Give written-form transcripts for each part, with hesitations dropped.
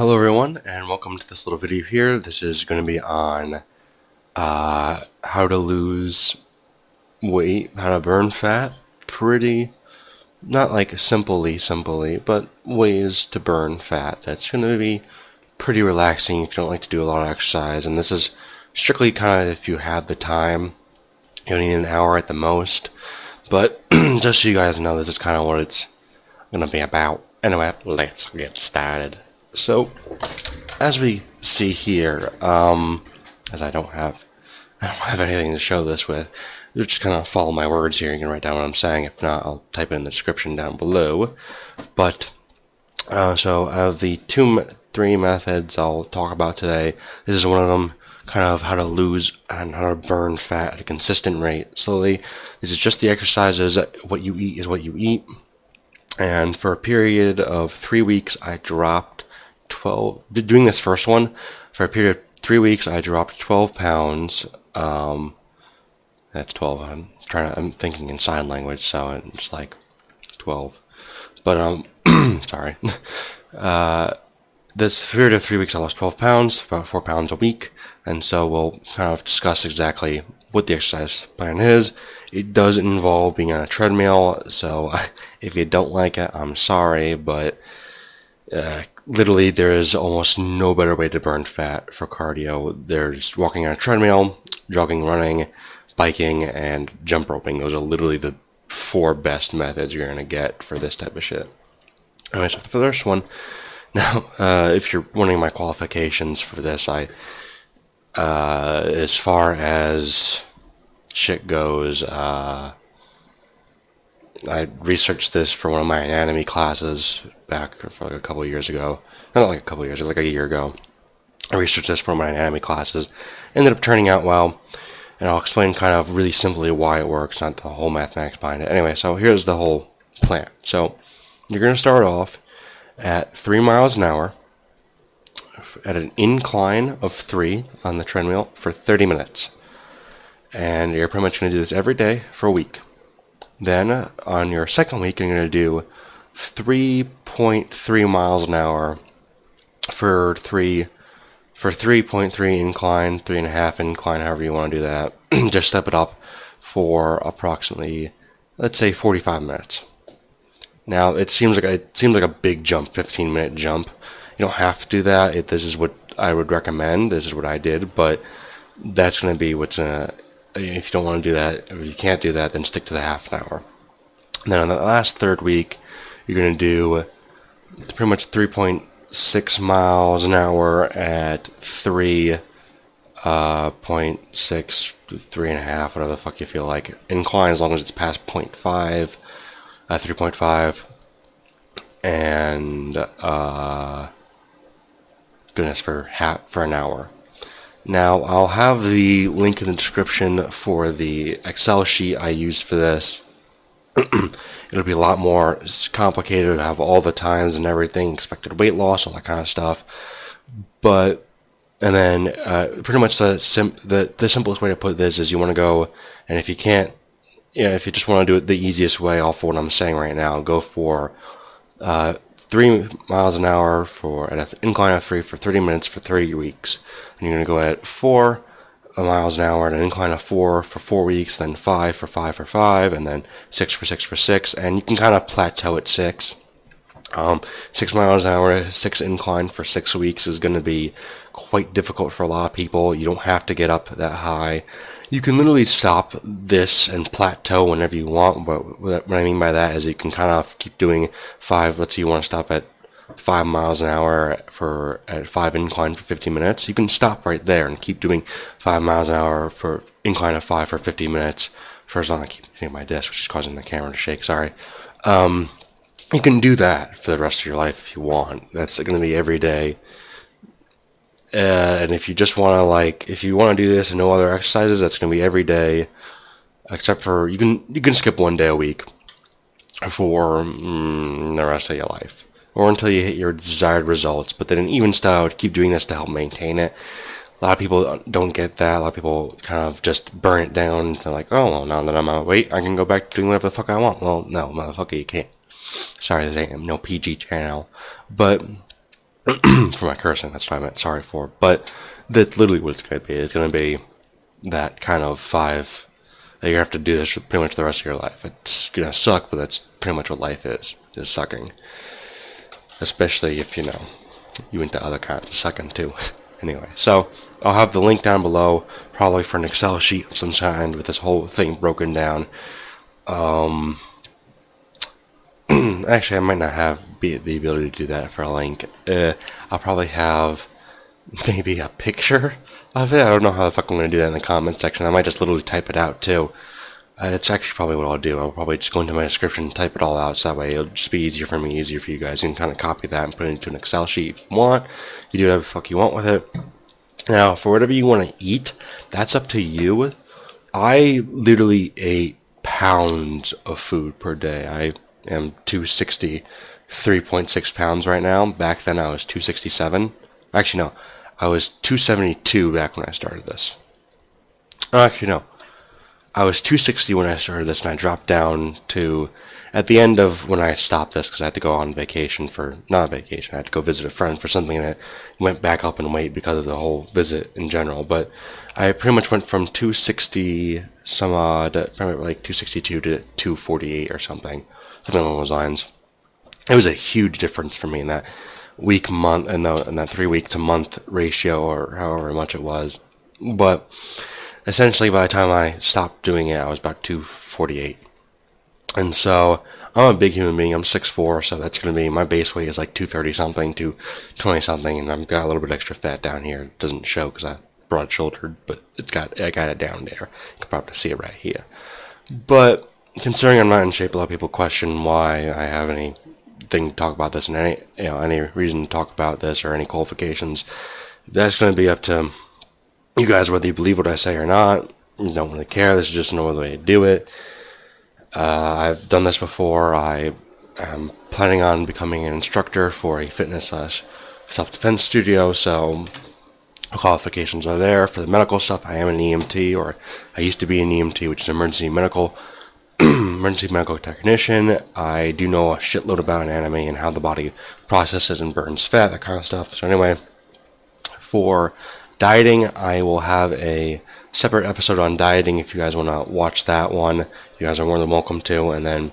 Hello everyone, and welcome to this little video here. This is going to be on how to lose weight, how to burn fat. Pretty, not like simply, but ways to burn fat. That's going to be pretty relaxing if you don't like to do a lot of exercise. And this is strictly kind of if you have the time. You only need an hour at the most. But just so you guys know, this is kind of what it's going to be about. Anyway, let's get started. So, as we see here, as I don't have anything to show this with, you just kind of follow my words here. You can write down what I'm saying. If not, I'll type it in the description down below. But so out of the three methods I'll talk about today, this is one of them. Kind of how to lose and how to burn fat at a consistent rate slowly. This is just the exercises. What you eat is what you eat. And for a period of 3 weeks, I dropped 12. Doing this first one, for a period of 3 weeks, I dropped 12 pounds. That's 12. I'm thinking in sign language, so it's like 12. But sorry. This period of 3 weeks, I lost 12 pounds, about 4 pounds a week, and so we'll kind of discuss exactly what the exercise plan is. It does involve being on a treadmill, so if you don't like it, I'm sorry, but literally there is almost no better way to burn fat for cardio. There's walking on a treadmill, jogging, running, biking, and jump roping. Those are literally the 4 best methods you're going to get for this type of shit. Anyway, so for the first one, now, if you're wondering my qualifications for this, as far as shit goes, I researched this for one of my anatomy classes back for like a couple of years ago. Not like a couple of years, like a year ago. I researched this for one of my anatomy classes. Ended up turning out well, and I'll explain kind of really simply why it works, not the whole mathematics behind it. Anyway, so here's the whole plan. So you're going to start off at 3 miles an hour at an incline of 3 on the treadmill for 30 minutes. And you're pretty much going to do this every day for a week. Then on your second week, you're going to do 3.3 miles an hour for 3.3 incline, 3.5 incline, however you want to do that. Just step it up for approximately, let's say, 45 minutes. Now, it seems like a big jump, 15-minute jump. You don't have to do that. This is what I would recommend. This is what I did, but that's going to be what's going to, if you don't want to do that, if you can't do that, then stick to the half an hour. And then on the last third week, you're going to do pretty much 3.6 miles an hour at 3.6 to 3.5, whatever the fuck you feel like. Incline as long as it's past 0.5. 3.5, and goodness, for an hour. Now I'll have the link in the description for the Excel sheet I used for this. It'll be a lot more complicated. It'll have all the times and everything, expected weight loss, all that kind of stuff. But and then pretty much the simplest way to put this is you want to go, and if you can't. Yeah, if you just want to do it the easiest way, all for what I'm saying right now, go for 3 miles an hour at an incline of 3 for 30 minutes for 30 weeks. And you're going to go at 4 miles an hour at an incline of 4 for 4 weeks, then 5 for 5 for 5, and then 6 for 6 for 6. And you can kind of plateau at 6. 6 miles an hour, 6 incline for 6 weeks is going to be quite difficult for a lot of people. You don't have to get up that high. You can literally stop this and plateau whenever you want. But what I mean by that is you can kind of keep doing 5. Let's say you want to stop at 5 miles an hour at 5 incline for 50 minutes. You can stop right there and keep doing 5 miles an hour for incline of 5 for 50 minutes. For as long as I keep hitting my desk, which is causing the camera to shake. Sorry. You can do that for the rest of your life if you want. That's going to be every day. And if you just want to if you want to do this and no other exercises, that's going to be every day, except for you can skip 1 day a week for the rest of your life, or until you hit your desired results. But then an even style, keep doing this to help maintain it. A lot of people don't get that. A lot of people kind of just burn it down. They're like, oh, well, now that I'm out of weight, I can go back to doing whatever the fuck I want. Well, no, motherfucker, you can't. Sorry, there ain't no PG channel. But For my cursing, that's what I meant. Sorry for. But that's literally what it's going to be. It's going to be that kind of 5 that you have to do this for pretty much the rest of your life. It's going to suck, but that's pretty much what life is sucking. Especially if, you into other kinds of sucking too. Anyway, so I'll have the link down below, probably for an Excel sheet of some kind with this whole thing broken down. Actually, I might not have the ability to do that for a link. I'll probably have maybe a picture of it. I don't know how the fuck I'm going to do that in the comment section. I might just literally type it out too. That's actually probably what I'll do. I'll probably just go into my description and type it all out, so that way it'll just be easier for me, easier for you guys. You can kind of copy that and put it into an Excel sheet if you want. You do whatever the fuck you want with it. Now, for whatever you want to eat, that's up to you. I literally ate pounds of food per day. I am 263.6 pounds right now. Back then I was 267. Actually, no. I was 272 back when I started this. Actually, no. I was 260 when I started this, and I dropped down to, at the end of when I stopped this, because I had to go on vacation not a vacation, I had to go visit a friend for something, and it went back up in weight because of the whole visit in general. But I pretty much went from 260 some odd, probably like 262 to 248 or something along those lines. It was a huge difference for me in that week-month, and that 3-week to month ratio, or however much it was. But essentially, by the time I stopped doing it, I was about 248. And so, I'm a big human being. I'm 6'4", so that's going to be, my base weight is like 230-something, 220-something, and I've got a little bit extra fat down here. It doesn't show because I'm broad-shouldered, but I got it down there. You can probably see it right here. But considering I'm not in shape, a lot of people question why I have anything to talk about this, and any reason to talk about this, or any qualifications. That's going to be up to you guys, whether you believe what I say or not. You don't really care. This is just another way to do it. I've done this before. I am planning on becoming an instructor for a fitness/self-defense studio, so the qualifications are there. For the medical stuff, I am an EMT, or I used to be an EMT, which is emergency medical technician. I do know a shitload about anatomy and how the body processes and burns fat, that kind of stuff. So anyway, for dieting, I will have a separate episode on dieting if you guys want to watch that one. You guys are more than welcome to. And then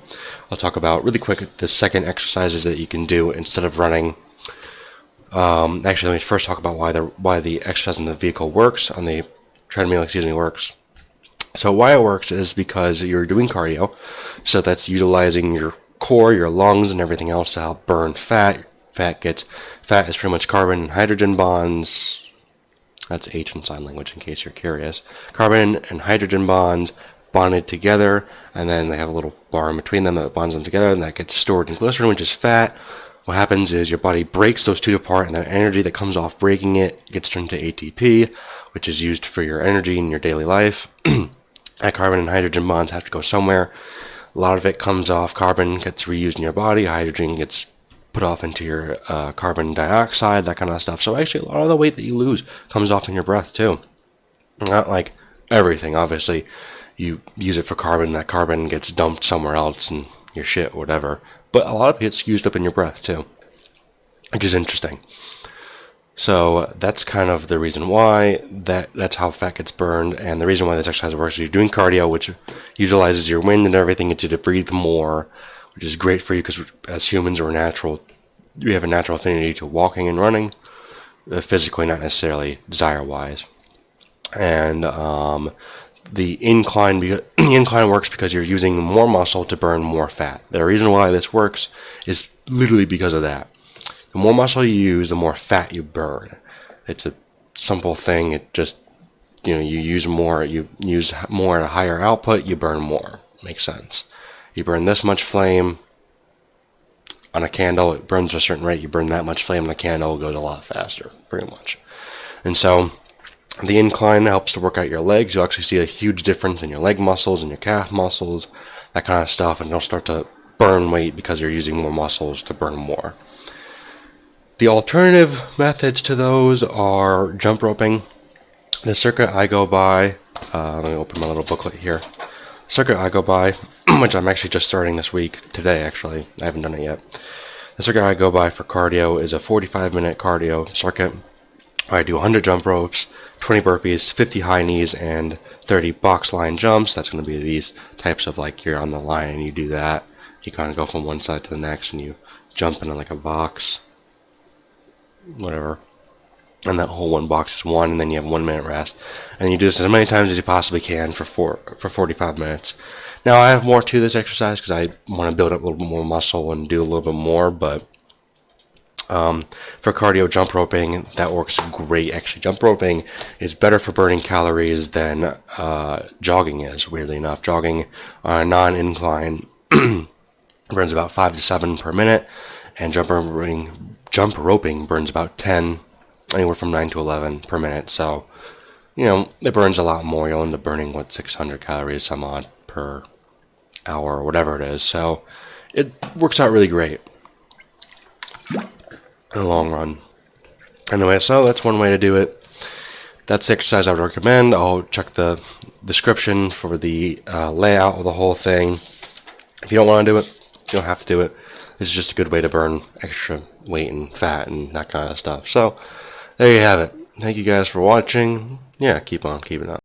I'll talk about really quick the second exercises that you can do instead of running. Actually, let me first talk about why the exercise in the vehicle works, on the treadmill, works. So why it works is because you're doing cardio, so that's utilizing your core, your lungs, and everything else to help burn fat. Fat is pretty much carbon and hydrogen bonds. That's H in sign language, in case you're curious. Carbon and hydrogen bonds bonded together, and then they have a little bar in between them that bonds them together, and that gets stored in glycerin, which is fat. What happens is your body breaks those two apart, and the energy that comes off breaking it gets turned to ATP, which is used for your energy in your daily life. That carbon and hydrogen bonds have to go somewhere. A lot of it comes off. Carbon gets reused in your body. Hydrogen gets put off into your carbon dioxide, that kind of stuff. So actually, a lot of the weight that you lose comes off in your breath too. Not like everything, obviously. You use it for carbon, that carbon gets dumped somewhere else in your shit, whatever. But a lot of it gets used up in your breath too, which is interesting. So that's kind of the reason why that's how fat gets burned, and the reason why this exercise works is you're doing cardio, which utilizes your wind and everything, gets you to breathe more, which is great for you because as humans we have a natural affinity to walking and running, physically, not necessarily desire-wise. And the incline works because you're using more muscle to burn more fat. The reason why this works is literally because of that. The more muscle you use, the more fat you burn. It's a simple thing. It just, you use more at a higher output, you burn more. Makes sense. You burn this much flame on a candle, it burns at a certain rate. You burn that much flame on a candle, it goes a lot faster, pretty much. And so the incline helps to work out your legs. You'll actually see a huge difference in your leg muscles and your calf muscles, that kind of stuff, and you'll start to burn weight because you're using more muscles to burn more. The alternative methods to those are jump roping. The circuit I go by, let me open my little booklet here. Circuit I go by, which I'm actually just starting this week, today actually, I haven't done it yet. The circuit I go by for cardio is a 45-minute cardio circuit. I do 100 jump ropes, 20 burpees, 50 high knees, and 30 box line jumps. That's going to be these types of, like, you're on the line and you do that. You kind of go from one side to the next and you jump into like a box, whatever. And that whole one box is one, and then you have 1 minute rest. And you do this as many times as you possibly can for 45 minutes. Now, I have more to this exercise because I want to build up a little bit more muscle and do a little bit more, but for cardio, jump roping, that works great. Actually, jump roping is better for burning calories than jogging is, weirdly enough. Jogging on a non-incline burns about 5 to 7 per minute, and jump roping burns about 10, anywhere from 9 to 11 per minute. So, it burns a lot more. You'll end up burning, 600 calories some odd per hour or whatever it is. So, it works out really great in the long run. Anyway, so that's one way to do it. That's the exercise I would recommend. I'll check the description for the layout of the whole thing. If you don't want to do it, you don't have to do it. This is just a good way to burn extra weight and fat and that kind of stuff. So, there you have it. Thank you guys for watching. Yeah, keep on keeping up.